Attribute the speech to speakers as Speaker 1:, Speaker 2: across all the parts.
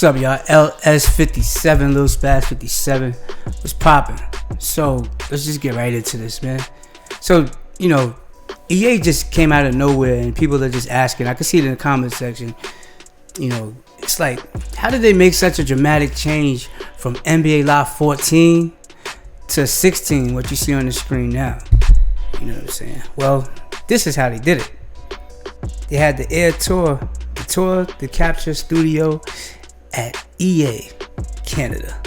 Speaker 1: What's up, y'all? LS57, Lil Spaz 57. What's poppin'? So, let's just get right into this, man. So, EA just came out of nowhere and people are just asking. I can see it in the comment section. It's like, how did they make such a dramatic change from NBA Live 14 to 16, what you see on the screen now? You know what I'm saying? Well, this is how they did it. They had the Air Tour, the Capture Studio at EA Canada.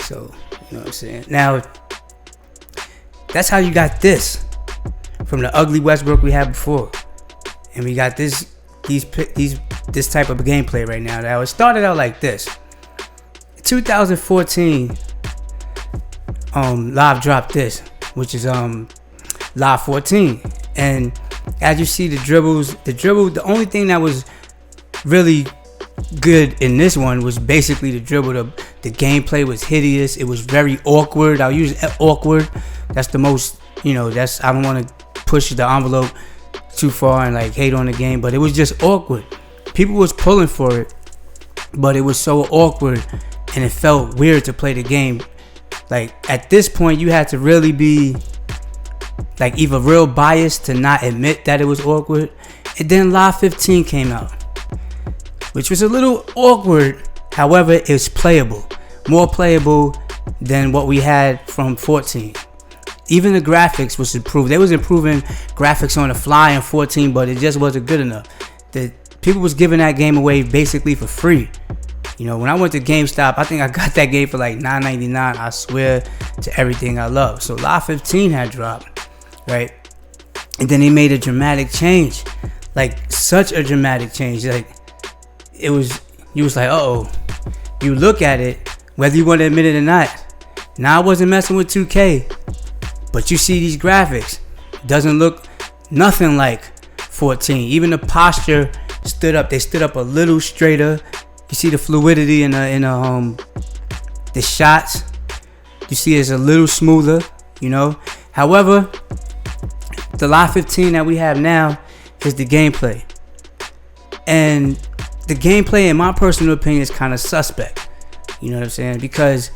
Speaker 1: So, you know what I'm saying? Now, that's how you got this from the ugly Westbrook we had before. And we got this type of gameplay right now. Now, it started out like this. 2014, Live dropped this, which is Live 14. And as you see the the only thing that was really good in this one was basically the dribble. The gameplay was hideous. It was very awkward. I'll use awkward. That's the most, I don't want to push the envelope too far and like hate on the game, but it was just awkward. People was pulling for it, but it was so awkward and it felt weird to play the game. Like at this point, you had to really be like either real biased to not admit that it was awkward. And then Live 15 came out, which was a little awkward. However, it's playable, more playable than what we had from 14. Even the graphics was improved. They was improving graphics on the fly in 14, but it just wasn't good enough. The people was giving that game away basically for free. When I went to GameStop, I think I got that game for like $9.99. I swear to everything I love. So Live 15 had dropped, right? And then they made a dramatic change, like such a dramatic change. Like you was like, uh-oh. You look at it, whether you want to admit it or not. Now I wasn't messing with 2K, but you see these graphics. Doesn't look nothing like 14. Even the posture stood up. They stood up a little straighter. You see the fluidity in the shots. You see it's a little smoother, However, the Live 15 that we have now is the gameplay. And the gameplay, in my personal opinion, is kind of suspect. You know what I'm saying? Because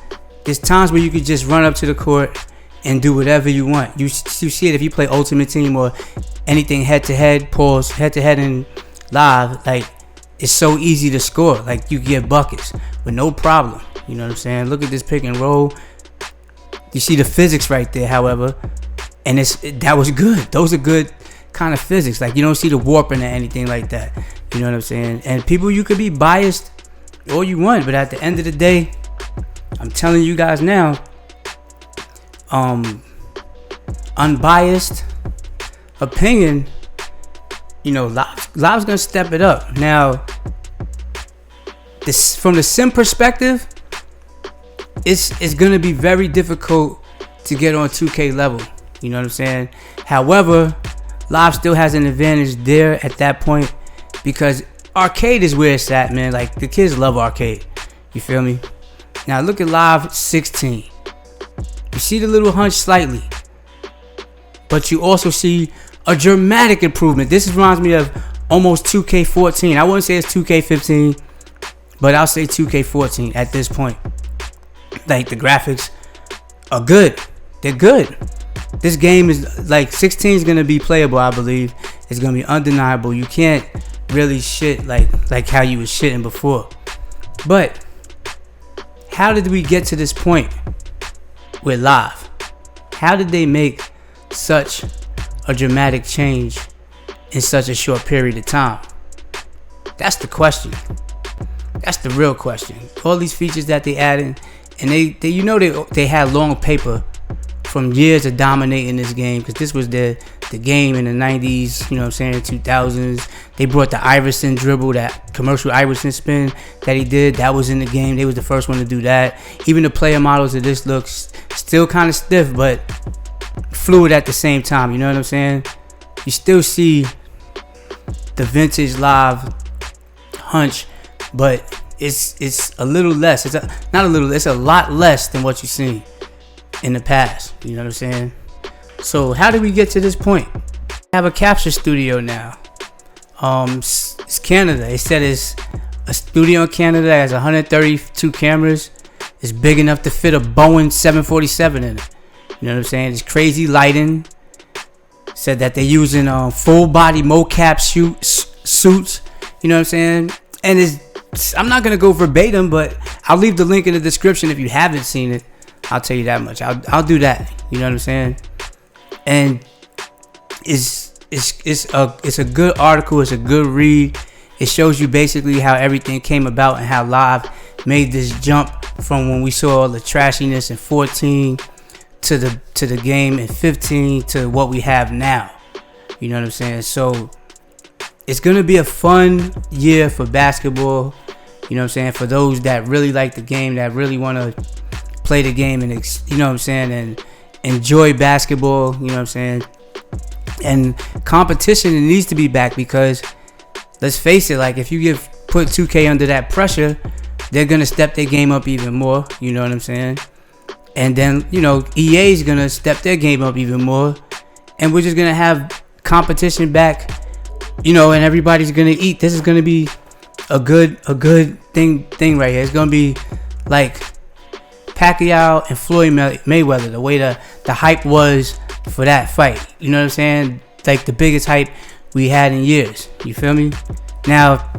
Speaker 1: there's times where you could just run up to the court and do whatever you want. You see it if you play Ultimate Team or anything head-to-head and live. Like, it's so easy to score. Like, you get buckets with no problem. You know what I'm saying? Look at this pick and roll. You see the physics right there, however. And that was good. Those are good kind of physics. Like, you don't see the warping or anything like that. You know what I'm saying? And people, you could be biased all you want, but at the end of the day, I'm telling you guys now, unbiased opinion, Live's gonna step it up. Now, this from the sim perspective, it's gonna be very difficult to get on 2K level. You know what I'm saying? However, Live still has an advantage there at that point because arcade is where it's at, man. Like, the kids love arcade. You feel me? Now look at Live 16. You see the little hunch slightly, but you also see a dramatic improvement. This reminds me of almost 2K14. I wouldn't say it's 2K15, but I'll say 2K14 at this point. Like, the graphics are good. They're good. This game is like 16 is gonna be playable. I believe it's gonna be undeniable. You can't really shit like how you was shitting before. But how did we get to this point with Live? How did they make such a dramatic change in such a short period of time? That's the question. That's the real question. All these features that they added, and they had long paper from years of dominating this game, because this was the game in the 90s, 2000s. They brought the Iverson dribble, that commercial Iverson spin that he did. That was in the game. They was the first one to do that. Even the player models of this looks still kind of stiff, but fluid at the same time. You know what I'm saying? You still see the vintage Live hunch, but it's a little less. It's a lot less than what you've seen in the past. You know what I'm saying? So how did we get to this point? We have a capture studio now. It's Canada. They said it's a studio in Canada that has 132 cameras. It's big enough to fit a Boeing 747 in it. You know what I'm saying? It's crazy lighting. Said that they're using full body mocap suits. You know what I'm saying? And I'm not gonna go verbatim, but I'll leave the link in the description if you haven't seen it. I'll tell you that much. I'll do that. You know what I'm saying? And it's a good article. It's a good read. It shows you basically how everything came about and how Live made this jump from when we saw all the trashiness in 14 to the game in 15 to what we have now. You know what I'm saying? So it's gonna be a fun year for basketball. You know what I'm saying? For those that really like the game, that really want to play the game and you know what I'm saying, and enjoy basketball. You know what I'm saying? And competition, it needs to be back, because let's face it, like if you put 2K under that pressure, they're gonna step their game up even more. You know what I'm saying? And then, you know, EA is gonna step their game up even more, and we're just gonna have competition back. You know, and everybody's gonna eat. This is gonna be a good thing right here. It's gonna be like Pacquiao and Floyd Mayweather, the way the hype was for that fight. You know what I'm saying? Like the biggest hype we had in years. You feel me? Now,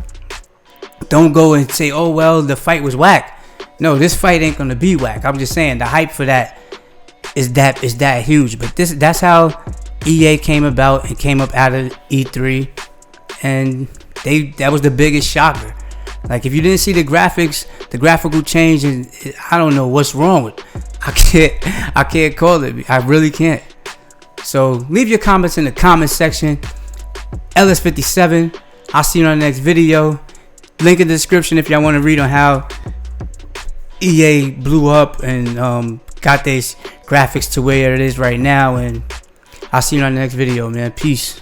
Speaker 1: don't go and say, oh well, the fight was whack. No, this fight ain't gonna be whack. I'm just saying the hype for that is that huge. But that's how EA came about and came up out of E3, and that was the biggest shocker. Like if you didn't see the graphics, the graphical change, and I don't know what's wrong with it. I can't call it. I really can't. So leave your comments in the comment section. Ellis57. I'll see you on the next video. Link in the description if y'all want to read on how EA blew up and got these graphics to where it is right now. And I'll see you on the next video, man. Peace.